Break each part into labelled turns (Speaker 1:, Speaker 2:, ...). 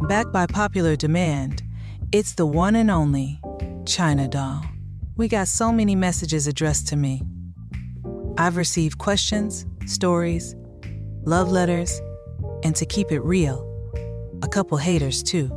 Speaker 1: backed by popular demand, it's the one and only China Doll. We got so many messages addressed to me. I've received questions, stories, love letters, and to keep it real, a couple haters too.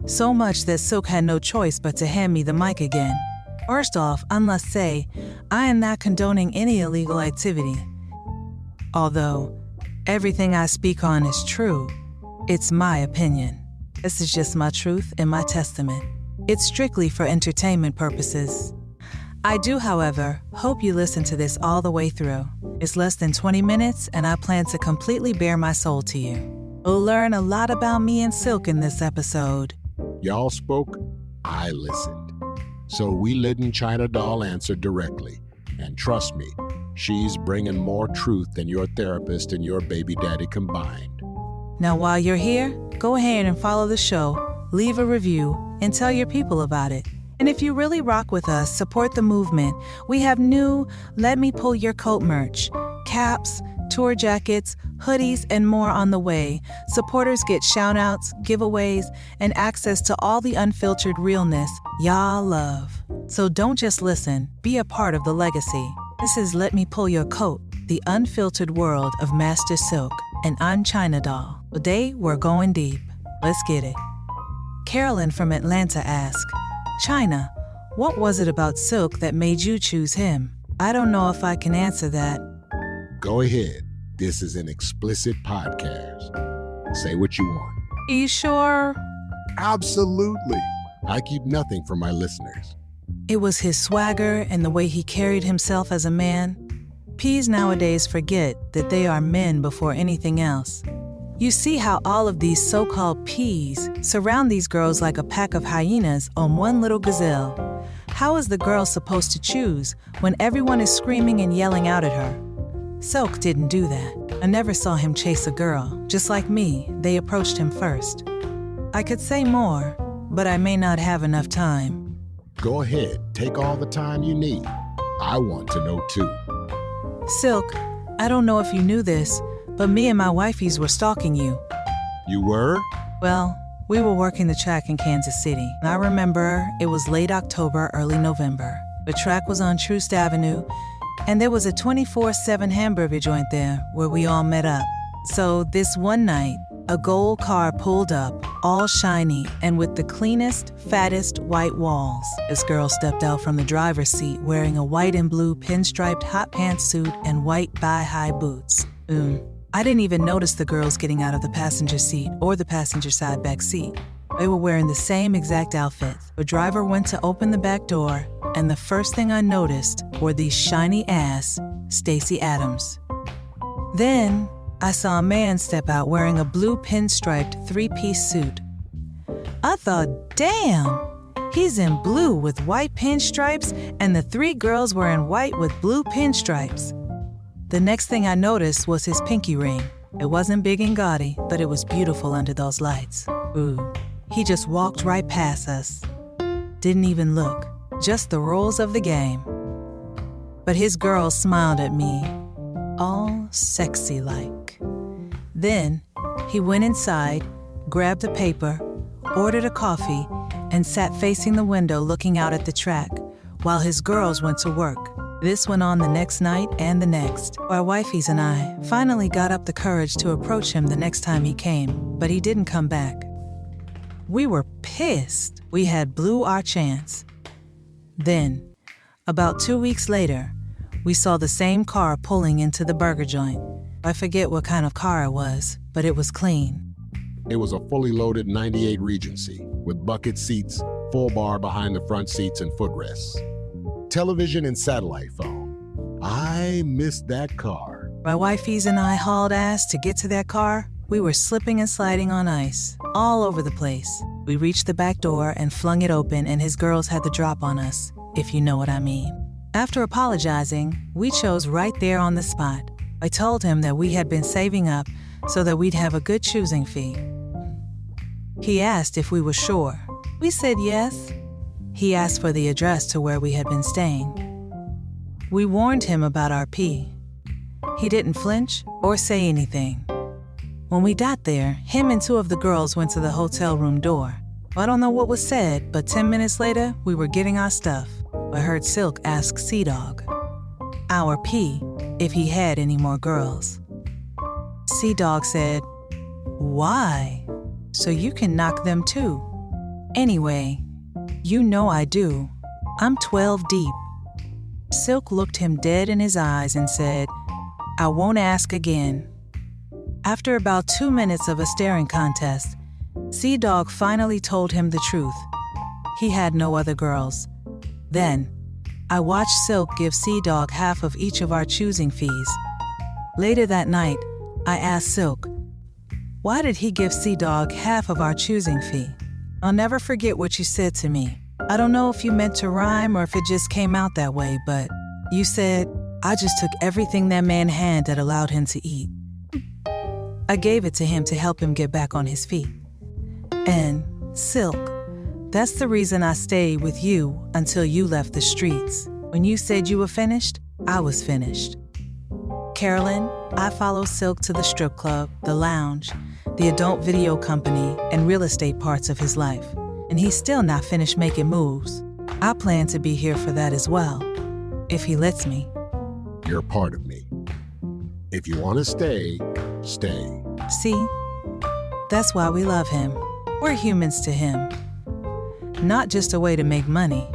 Speaker 1: So much that Silk had no choice but to hand me the mic again. First off, I must say, I am not condoning any illegal activity. Although, everything I speak on is true, it's my opinion. This is just my truth and my testament. It's strictly for entertainment purposes. I do, however, hope you listen to this all the way through. It's less than 20 minutes, and I plan to completely bare my soul to you. You'll learn a lot about me and Silk in this episode.
Speaker 2: Y'all spoke, I listened. So we letting China Doll answer directly. And trust me, she's bringing more truth than your therapist and your baby daddy combined.
Speaker 1: Now, while you're here, go ahead and follow the show, leave a review, and tell your people about it. And if you really rock with us, support the movement. We have new Let Me Pull Your Coat merch, caps, tour jackets, hoodies, and more on the way. Supporters get shout-outs, giveaways, and access to all the unfiltered realness y'all love. So don't just listen, be a part of the legacy. This is Let Me Pull Your Coat, the unfiltered world of Master Silk, and I'm China Doll. Today, we're going deep. Let's get it. Carolyn from Atlanta asked, China, what was it about Silk that made you choose him? I don't know if I can answer that.
Speaker 2: Go ahead. This is an explicit podcast. Say what you want.
Speaker 1: Are you sure?
Speaker 2: Absolutely. I keep nothing from my listeners.
Speaker 1: It was his swagger and the way he carried himself as a man. P's nowadays forget that they are men before anything else. You see how all of these so-called P's surround these girls like a pack of hyenas on one little gazelle. How is the girl supposed to choose when everyone is screaming and yelling out at her? Silk didn't do that. I never saw him chase a girl. Just like me, they approached him first. I could say more, but I may not have enough time.
Speaker 2: Go ahead, take all the time you need. I want to know too.
Speaker 1: Silk, I don't know if you knew this, but me and my wifeys were stalking you.
Speaker 2: You were?
Speaker 1: Well, we were working the track in Kansas City. I remember it was late October, early November. The track was on Troost Avenue, and there was a 24/7 hamburger joint there where we all met up. So this one night, a gold car pulled up, all shiny and with the cleanest, fattest white walls. This girl stepped out from the driver's seat wearing a white and blue pinstriped hot pantsuit and white thigh-high boots. I didn't even notice the girls getting out of the passenger seat or the passenger side back seat. They were wearing the same exact outfits. The driver went to open the back door, and the first thing I noticed were these shiny-ass Stacey Adams. Then, I saw a man step out wearing a blue pinstriped three-piece suit. I thought, damn, he's in blue with white pinstripes, and the three girls were in white with blue pinstripes. The next thing I noticed was his pinky ring. It wasn't big and gaudy, but it was beautiful under those lights. He just walked right past us. Didn't even look. Just the rules of the game. But his girl smiled at me, all sexy-like. Then, he went inside, grabbed a paper, ordered a coffee, and sat facing the window looking out at the track, while his girls went to work. This went on the next night and the next. Our wifeys and I finally got up the courage to approach him the next time he came, but he didn't come back. We were pissed. We had blew our chance. Then, about 2 weeks later, we saw the same car pulling into the burger joint. I forget what kind of car it was, but it was clean.
Speaker 2: It was a fully loaded 98 Regency with bucket seats, full bar behind the front seats and footrests. Television and satellite phone. I missed that car.
Speaker 1: My wifeys and I hauled ass to get to that car. We were slipping and sliding on ice, all over the place. We reached the back door and flung it open, and his girls had the drop on us, if you know what I mean. After apologizing, we chose right there on the spot. I told him that we had been saving up so that we'd have a good choosing fee. He asked if we were sure. We said yes. He asked for the address to where we had been staying. We warned him about our pee. He didn't flinch or say anything. When we got there, him and two of the girls went to the hotel room door. I don't know what was said, but 10 minutes later, we were getting our stuff. I heard Silk ask Sea-Dog, our P, if he had any more girls. Sea-Dog said, "Why? So you can knock them too. Anyway, you know I do. I'm 12 deep." Silk looked him dead in his eyes and said, "I won't ask again." After about 2 minutes of a staring contest, Sea-Dog finally told him the truth. He had no other girls. Then, I watched Silk give Sea-Dog half of each of our choosing fees. Later that night, I asked Silk, "Why did he give Sea-Dog half of our choosing fee?" "I'll never forget what you said to me. I don't know if you meant to rhyme or if it just came out that way, but you said, 'I just took everything that man had that allowed him to eat.' I gave it to him to help him get back on his feet. And, Silk, that's the reason I stayed with you until you left the streets. When you said you were finished, I was finished." Carolyn, I followed Silk to the strip club, the lounge, the adult video company, and real estate parts of his life. And he's still not finished making moves. I plan to be here for that as well, if he lets me.
Speaker 2: You're part of me. If you want to stay, stay.
Speaker 1: See? That's why we love him. We're humans to him. Not just a way to make money.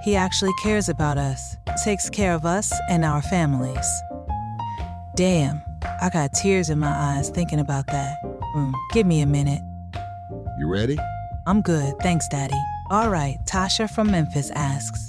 Speaker 1: He actually cares about us, takes care of us and our families. Damn, I got tears in my eyes thinking about that. Give me a minute.
Speaker 2: You ready?
Speaker 1: I'm good, thanks, Daddy. All right, Tasha from Memphis asks,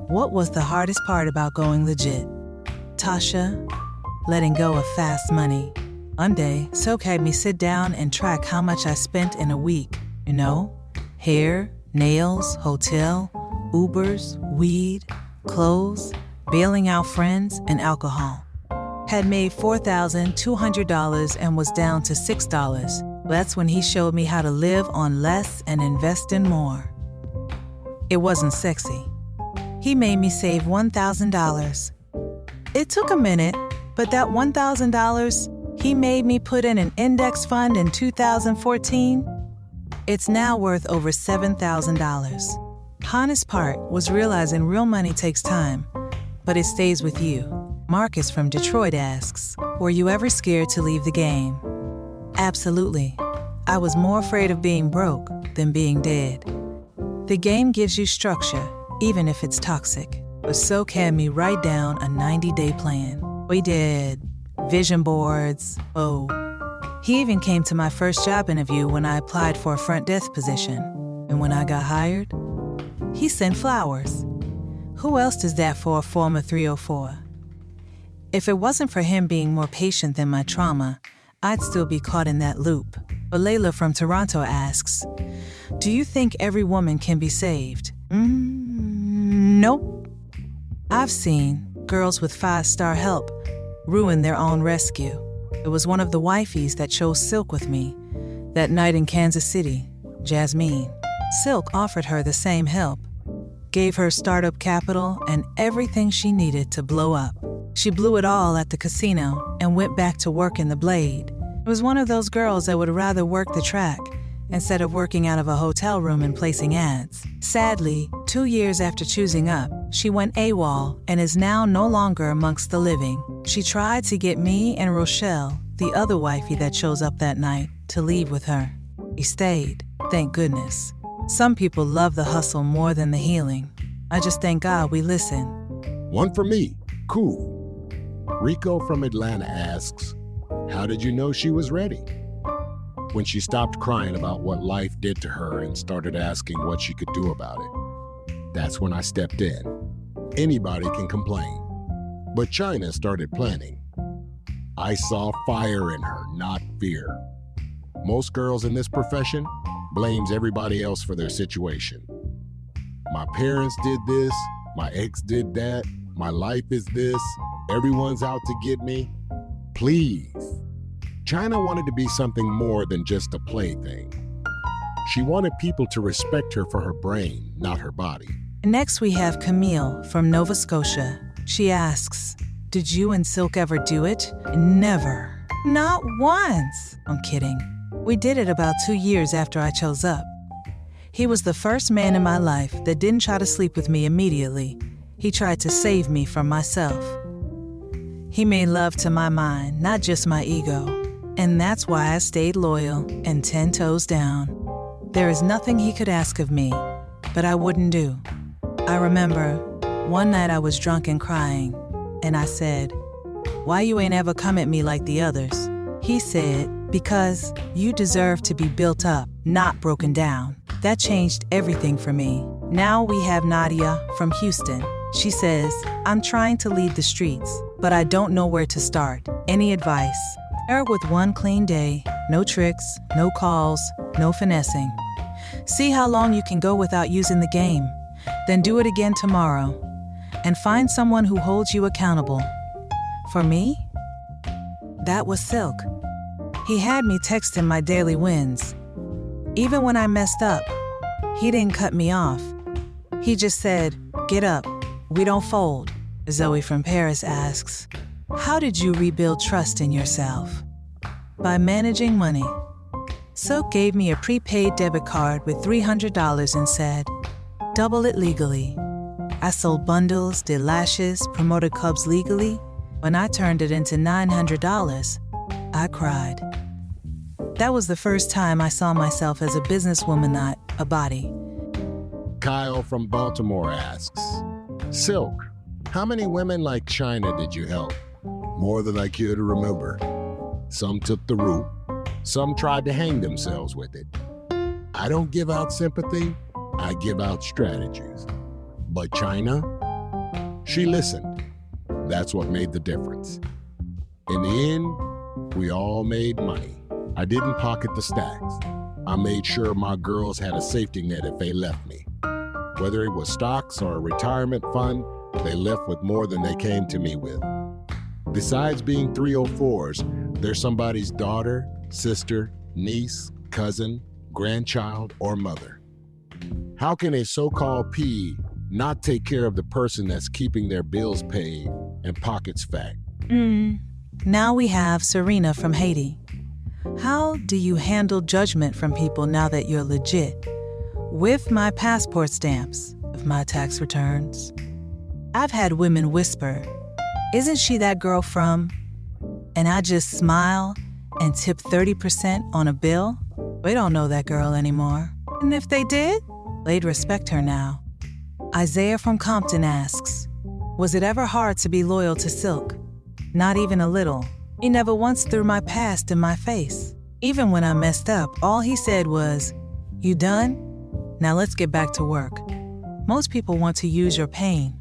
Speaker 1: "What was the hardest part about going legit?" Tasha, letting go of fast money. One day, Silk had me sit down and track how much I spent in a week. You know, hair, nails, hotel, Ubers, weed, clothes, bailing out friends, and alcohol. Had made $4,200 and was down to $6. That's when he showed me how to live on less and invest in more. It wasn't sexy. He made me save $1,000. It took a minute, but that $1,000 he made me put in an index fund in 2014, it's now worth over $7,000. Hardest part was realizing real money takes time, but it stays with you. Marcus from Detroit asks, "Were you ever scared to leave the game?" Absolutely. I was more afraid of being broke than being dead. The game gives you structure, even if it's toxic. But Silk had me write down a 90-day plan. We did vision boards. He even came to my first job interview when I applied for a front desk position. And when I got hired, he sent flowers. Who else does that for a former 304? If it wasn't for him being more patient than my trauma, I'd still be caught in that loop. But Layla from Toronto asks, "Do you think every woman can be saved?" Nope. I've seen girls with 5-star help ruin their own rescue. It was one of the wifeys that chose Silk with me that night in Kansas City, Jasmine. Silk offered her the same help, gave her startup capital and everything she needed to blow up. She blew it all at the casino and went back to work in the Blade. It was one of those girls that would rather work the track instead of working out of a hotel room and placing ads. Sadly, 2 years after choosing up, she went AWOL and is now no longer amongst the living. She tried to get me and Rochelle, the other wifey that chose up that night, to leave with her. We stayed, thank goodness. Some people love the hustle more than the healing. I just thank God we listen.
Speaker 2: One for me. Cool. Rico from Atlanta asks, "How did you know she was ready?" When she stopped crying about what life did to her and started asking what she could do about it. That's when I stepped in. Anybody can complain. But China started planning. I saw fire in her, not fear. Most girls in this profession blames everybody else for their situation. My parents did this, my ex did that, my life is this, everyone's out to get me. Please. China wanted to be something more than just a plaything. She wanted people to respect her for her brain, not her body.
Speaker 1: Next we have Camille from Nova Scotia. She asks, "Did you and Silk ever do it?" Never. Not once. I'm kidding. We did it about 2 years after I chose up. He was the first man in my life that didn't try to sleep with me immediately. He tried to save me from myself. He made love to my mind, not just my ego. And that's why I stayed loyal and 10 toes down. There is nothing he could ask of me, but I wouldn't do. I remember one night I was drunk and crying, and I said, "Why you ain't ever come at me like the others?" He said, "Because you deserve to be built up, not broken down." That changed everything for me. Now we have Nadia from Houston. She says, "I'm trying to lead the streets, but I don't know where to start. Any advice?" Her with one clean day, no tricks, no calls, no finessing. See how long you can go without using the game. Then do it again tomorrow. And find someone who holds you accountable. For me, that was Silk. He had me texting my daily wins. Even when I messed up, he didn't cut me off. He just said, "Get up, we don't fold." Zoe from Paris asks, "How did you rebuild trust in yourself?" By managing money. Silk gave me a prepaid debit card with $300 and said, "Double it legally." I sold bundles, did lashes, promoted clubs legally. When I turned it into $900, I cried. That was the first time I saw myself as a businesswoman, not a body.
Speaker 2: Kyle from Baltimore asks, Silk, how many women like China did you help? More than I care to remember. Some took the route. Some tried to hang themselves with it. I don't give out sympathy. I give out strategies. But China, she listened. That's what made the difference. In the end, we all made money. I didn't pocket the stacks. I made sure my girls had a safety net if they left me. Whether it was stocks or a retirement fund, they left with more than they came to me with. Besides being 304s, they're somebody's daughter, sister, niece, cousin, grandchild, or mother. How can a so-called P not take care of the person that's keeping their bills paid and pockets fat?
Speaker 1: Now we have Serena from Haiti. How do you handle judgment from people now that you're legit? With my passport stamps of my tax returns. I've had women whisper, "Isn't she that girl from?" And I just smile and tip 30% on a bill. We don't know that girl anymore. And if they did, they'd respect her now. Isaiah from Compton asks, was it ever hard to be loyal to Silk? Not even a little. He never once threw my past in my face. Even when I messed up, all he said was, "You done? Now let's get back to work." Most people want to use your pain.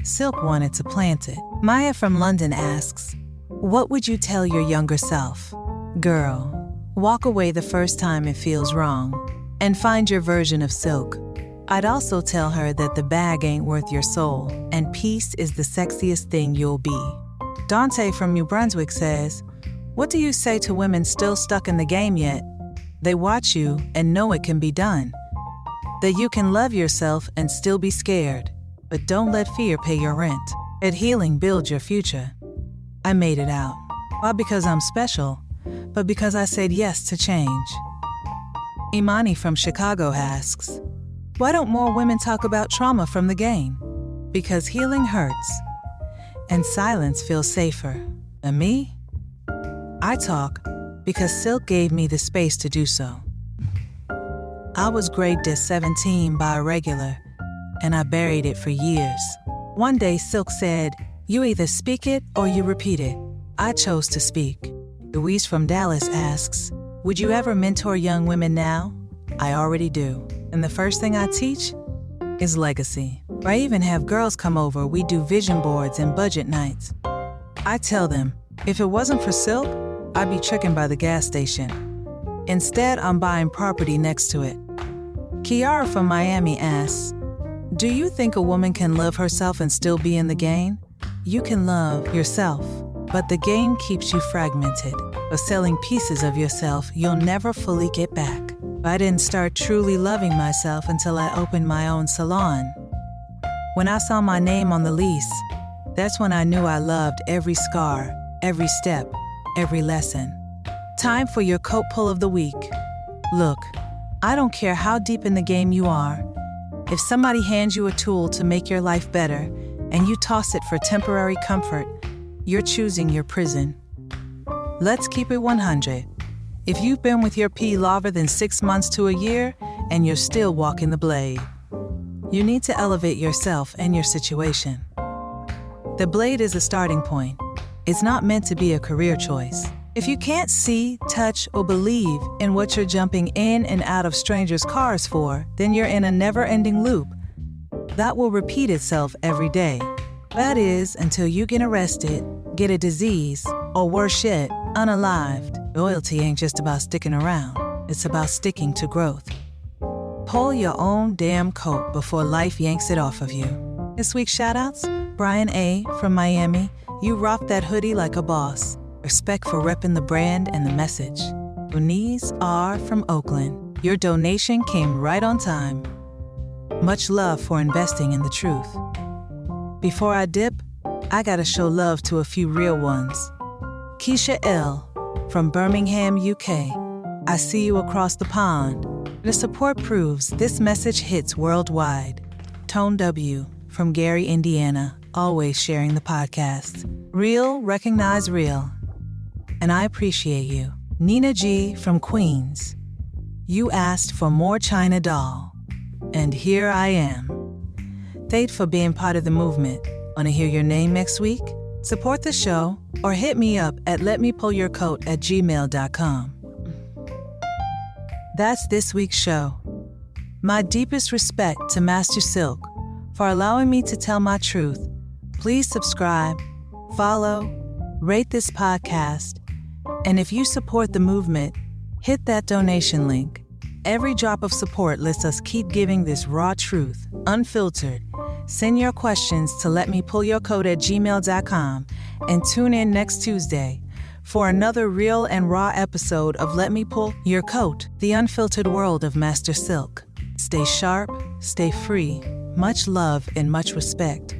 Speaker 1: Silk wanted to plant it. Maya from London asks, what would you tell your younger self? Girl, walk away the first time it feels wrong and find your version of Silk. I'd also tell her that the bag ain't worth your soul and peace is the sexiest thing you'll be. Dante from New Brunswick says, what do you say to women still stuck in the game yet? They watch you and know it can be done. That you can love yourself and still be scared, but don't let fear pay your rent. Let healing build your future. I made it out. Not because I'm special, but because I said yes to change. Imani from Chicago asks, why don't more women talk about trauma from the game? Because healing hurts, and silence feels safer. And me? I talk because Silk gave me the space to do so. I was raped at 17 by a regular, and I buried it for years. One day, Silk said, you either speak it or you repeat it. I chose to speak. Louise from Dallas asks, would you ever mentor young women now? I already do. And the first thing I teach is legacy. I even have girls come over. We do vision boards and budget nights. I tell them, if it wasn't for Silk, I'd be tricking by the gas station. Instead, I'm buying property next to it. Kiara from Miami asks, do you think a woman can love herself and still be in the game? You can love yourself, but the game keeps you fragmented. By selling pieces of yourself you'll never fully get back. I didn't start truly loving myself until I opened my own salon. When I saw my name on the lease, that's when I knew I loved every scar, every step, every lesson. Time for your coat pull of the week. Look, I don't care how deep in the game you are. If somebody hands you a tool to make your life better and you toss it for temporary comfort, you're choosing your prison. Let's keep it 100. If you've been with your P longer than 6 months to a year and you're still walking the blade, you need to elevate yourself and your situation. The blade is a starting point. It's not meant to be a career choice. If you can't see, touch, or believe in what you're jumping in and out of strangers' cars for, then you're in a never-ending loop that will repeat itself every day. That is, until you get arrested, get a disease, or worse yet, unalived. Loyalty ain't just about sticking around. It's about sticking to growth. Pull your own damn coat before life yanks it off of you. This week's shoutouts: Brian A. from Miami. You rock that hoodie like a boss. Respect for repping the brand and the message. Eunice R. from Oakland. Your donation came right on time. Much love for investing in the truth. Before I dip, I gotta show love to a few real ones. Keisha L. from Birmingham, UK. I see you across the pond. The support proves this message hits worldwide. Tone W. from Gary, Indiana, always sharing the podcast. Real, recognize real. And I appreciate you. Nina G. from Queens. You asked for more China doll. And here I am. Thanks for being part of the movement. Want to hear your name next week? Support the show or hit me up at letmepullyourcoat@gmail.com. That's this week's show. My deepest respect to Master Silk for allowing me to tell my truth. Please subscribe, follow, rate this podcast, and if you support the movement, hit that donation link. Every drop of support lets us keep giving this raw truth, unfiltered. Send your questions to letmepullyourcoat@gmail.com and tune in next Tuesday for another real and raw episode of Let Me Pull Your Coat, the unfiltered world of Master Silk. Stay sharp, stay free, much love and much respect.